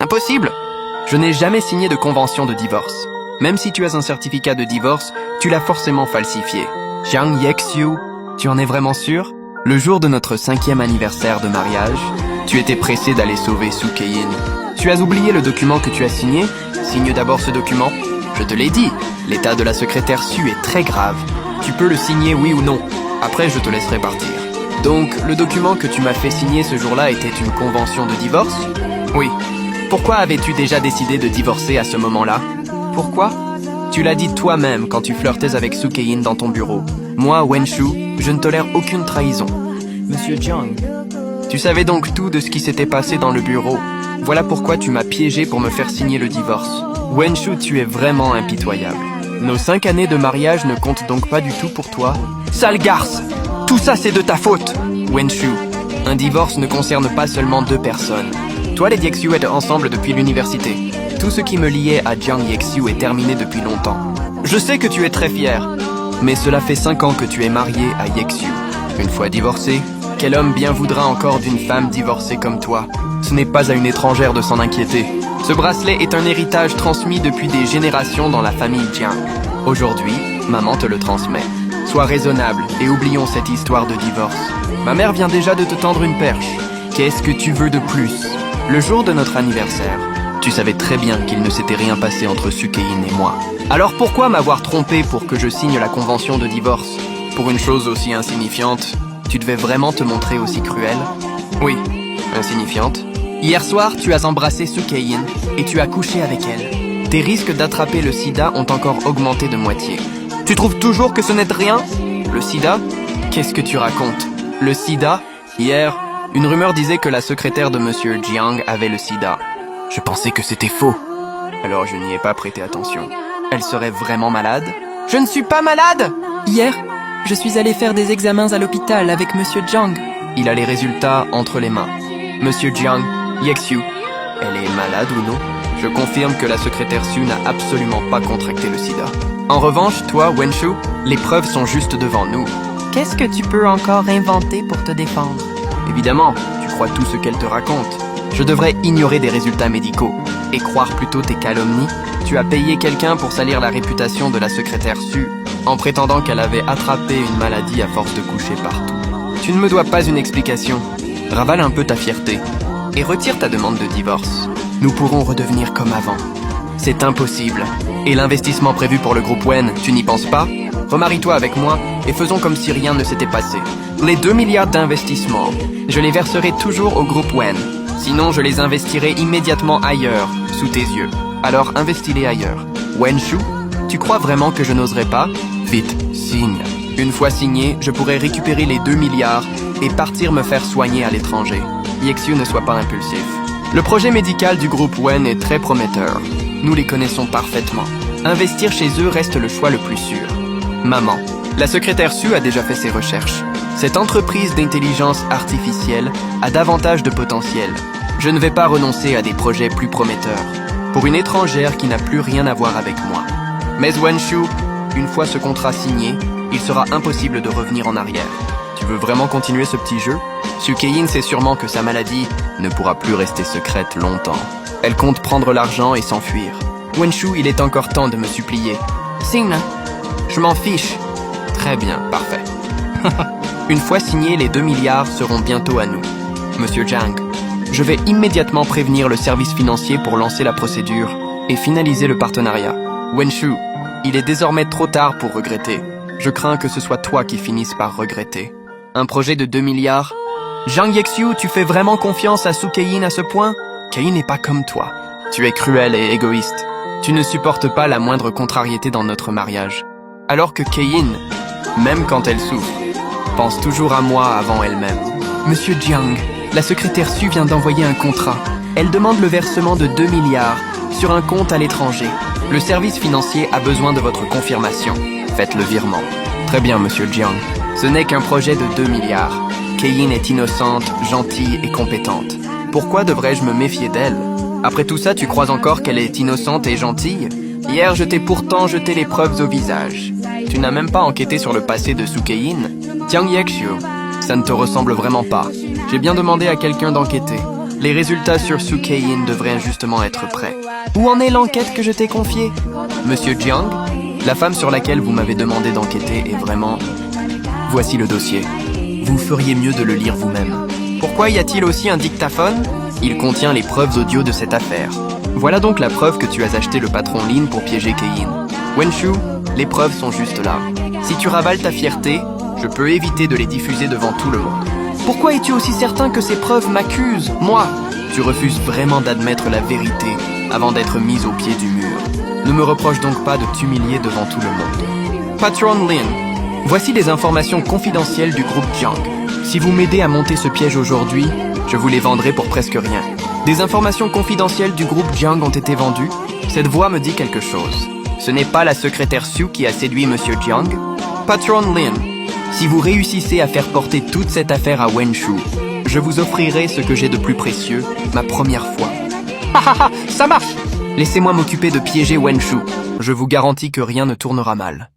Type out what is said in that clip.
Impossible! Je n'ai jamais signé de convention de divorce. Même si tu as un certificat de divorce, tu l'as forcément falsifié. Jiang Yexiu, tu en es vraiment sûr? Le jour de notre 5e anniversaire de mariage, tu étais pressé d'aller sauver Su Keyin. Tu as oublié le document que tu as signé? Signe d'abord ce document. Je te l'ai dit, l'état de la secrétaire Su est très grave. Tu peux le signer oui ou non. Après, je te laisserai partir. Donc, le document que tu m'as fait signer ce jour-là était une convention de divorce? Oui. Pourquoi avais-tu déjà décidé de divorcer à ce moment-là? Pourquoi? Tu l'as dit toi-même quand tu flirtais avec Su Keyin dans ton bureau. Moi, Wenshu, je ne tolère aucune trahison. Monsieur Jiang. Tu savais donc tout de ce qui s'était passé dans le bureau. Voilà pourquoi tu m'as piégé pour me faire signer le divorce. Wenshu, tu es vraiment impitoyable. Nos 5 années de mariage ne comptent donc pas du tout pour toi? Sale garce! Tout ça c'est de ta faute! Wenshu, un divorce ne concerne pas seulement 2 personnes. Toi et Yexiu êtes ensemble depuis l'université. Tout ce qui me liait à Jiang Yexiu est terminé depuis longtemps. Je sais que tu es très fier, mais cela fait 5 ans que tu es marié à Yexiu. Une fois divorcé, quel homme bien voudra encore d'une femme divorcée comme toi? Ce n'est pas à une étrangère de s'en inquiéter. Ce bracelet est un héritage transmis depuis des générations dans la famille Jiang. Aujourd'hui, maman te le transmet. Sois raisonnable et oublions cette histoire de divorce. Ma mère vient déjà de te tendre une perche. Qu'est-ce que tu veux de plus? Le jour de notre anniversaire, tu savais très bien qu'il ne s'était rien passé entre Su Keyin et moi. Alors pourquoi m'avoir trompé pour que je signe la convention de divorce? Pour une chose aussi insignifiante, tu devais vraiment te montrer aussi cruel? Oui, insignifiante. Hier soir, tu as embrassé Su Keyin et tu as couché avec elle. Tes risques d'attraper le sida ont encore augmenté de moitié. Tu trouves toujours que ce n'est rien? Le sida? Qu'est-ce que tu racontes? Le sida? Hier, une rumeur disait que la secrétaire de Monsieur Jiang avait le sida. Je pensais que c'était faux. Alors je n'y ai pas prêté attention. Elle serait vraiment malade? Je ne suis pas malade! Hier, je suis allé faire des examens à l'hôpital avec Monsieur Jiang. Il a les résultats entre les mains. Monsieur Jiang, Yexiu, elle est malade ou non? Je confirme que la secrétaire Su n'a absolument pas contracté le sida. En revanche, toi, Wenshu, les preuves sont juste devant nous. Qu'est-ce que tu peux encore inventer pour te défendre? Évidemment, tu crois tout ce qu'elle te raconte. Je devrais ignorer des résultats médicaux et croire plutôt tes calomnies. Tu as payé quelqu'un pour salir la réputation de la secrétaire Su en prétendant qu'elle avait attrapé une maladie à force de coucher partout. Tu ne me dois pas une explication. Ravale un peu ta fierté et retire ta demande de divorce. Nous pourrons redevenir comme avant. C'est impossible. Et l'investissement prévu pour le groupe Wen, tu n'y penses pas? Remarie-toi avec moi et faisons comme si rien ne s'était passé. Les 2 milliards d'investissements, je les verserai toujours au groupe Wen. Sinon, je les investirai immédiatement ailleurs, sous tes yeux. Alors investis-les ailleurs. Wenshu, tu crois vraiment que je n'oserais pas? Vite, signe. Une fois signé, je pourrai récupérer les 2 milliards et partir me faire soigner à l'étranger. Yexiu, ne sois pas impulsif. Le projet médical du groupe Wen est très prometteur. Nous les connaissons parfaitement. Investir chez eux reste le choix le plus sûr. Maman, la secrétaire Su a déjà fait ses recherches. Cette entreprise d'intelligence artificielle a davantage de potentiel. Je ne vais pas renoncer à des projets plus prometteurs pour une étrangère qui n'a plus rien à voir avec moi. Mais Wenshu, une fois ce contrat signé, il sera impossible de revenir en arrière. Tu veux vraiment continuer ce petit jeu? Su Keyin sait sûrement que sa maladie ne pourra plus rester secrète longtemps. Elle compte prendre l'argent et s'enfuir. Wenshu, il est encore temps de me supplier. Signe. Je m'en fiche. Très bien, parfait. Une fois signés, les 2 milliards seront bientôt à nous. Monsieur Jiang, je vais immédiatement prévenir le service financier pour lancer la procédure et finaliser le partenariat. Wenshu, il est désormais trop tard pour regretter. Je crains que ce soit toi qui finisses par regretter. Un projet de 2 milliards? Jiang Yexiu, tu fais vraiment confiance à Su Keyin à ce point? Keyin n'est pas comme toi. Tu es cruel et égoïste. Tu ne supportes pas la moindre contrariété dans notre mariage. Alors que Keyin, même quand elle souffre, pense toujours à moi avant elle-même. Monsieur Jiang, la secrétaire Su vient d'envoyer un contrat. Elle demande le versement de 2 milliards sur un compte à l'étranger. Le service financier a besoin de votre confirmation. Faites le virement. Très bien, monsieur Jiang. Ce n'est qu'un projet de 2 milliards. Keyin est innocente, gentille et compétente. Pourquoi devrais-je me méfier d'elle? Après tout ça, tu crois encore qu'elle est innocente et gentille? Hier, je t'ai pourtant jeté les preuves au visage. Tu n'as même pas enquêté sur le passé de Su Keyin? Jiang Yexiu, ça ne te ressemble vraiment pas. J'ai bien demandé à quelqu'un d'enquêter. Les résultats sur Su Kei-in devraient justement être prêts. Où en est l'enquête que je t'ai confiée? Monsieur Jiang, la femme sur laquelle vous m'avez demandé d'enquêter est vraiment... Voici le dossier. Vous feriez mieux de le lire vous-même. Pourquoi y a-t-il aussi un dictaphone? Il contient les preuves audio de cette affaire. Voilà donc la preuve que tu as acheté le patron Lin pour piéger Kei-in. Wenshu, les preuves sont juste là. Si tu ravales ta fierté, je peux éviter de les diffuser devant tout le monde. Pourquoi es-tu aussi certain que ces preuves m'accusent, moi? Tu refuses vraiment d'admettre la vérité avant d'être mise au pied du mur. Ne me reproche donc pas de t'humilier devant tout le monde. Patron Lin, voici les informations confidentielles du groupe Jiang. Si vous m'aidez à monter ce piège aujourd'hui, je vous les vendrai pour presque rien. Des informations confidentielles du groupe Jiang ont été vendues. Cette voix me dit quelque chose. Ce n'est pas la secrétaire Su qui a séduit Monsieur Jiang? Patron Lin, si vous réussissez à faire porter toute cette affaire à Wenshu, je vous offrirai ce que j'ai de plus précieux, ma première fois. Ça marche! Laissez-moi m'occuper de piéger Wenshu. Je vous garantis que rien ne tournera mal.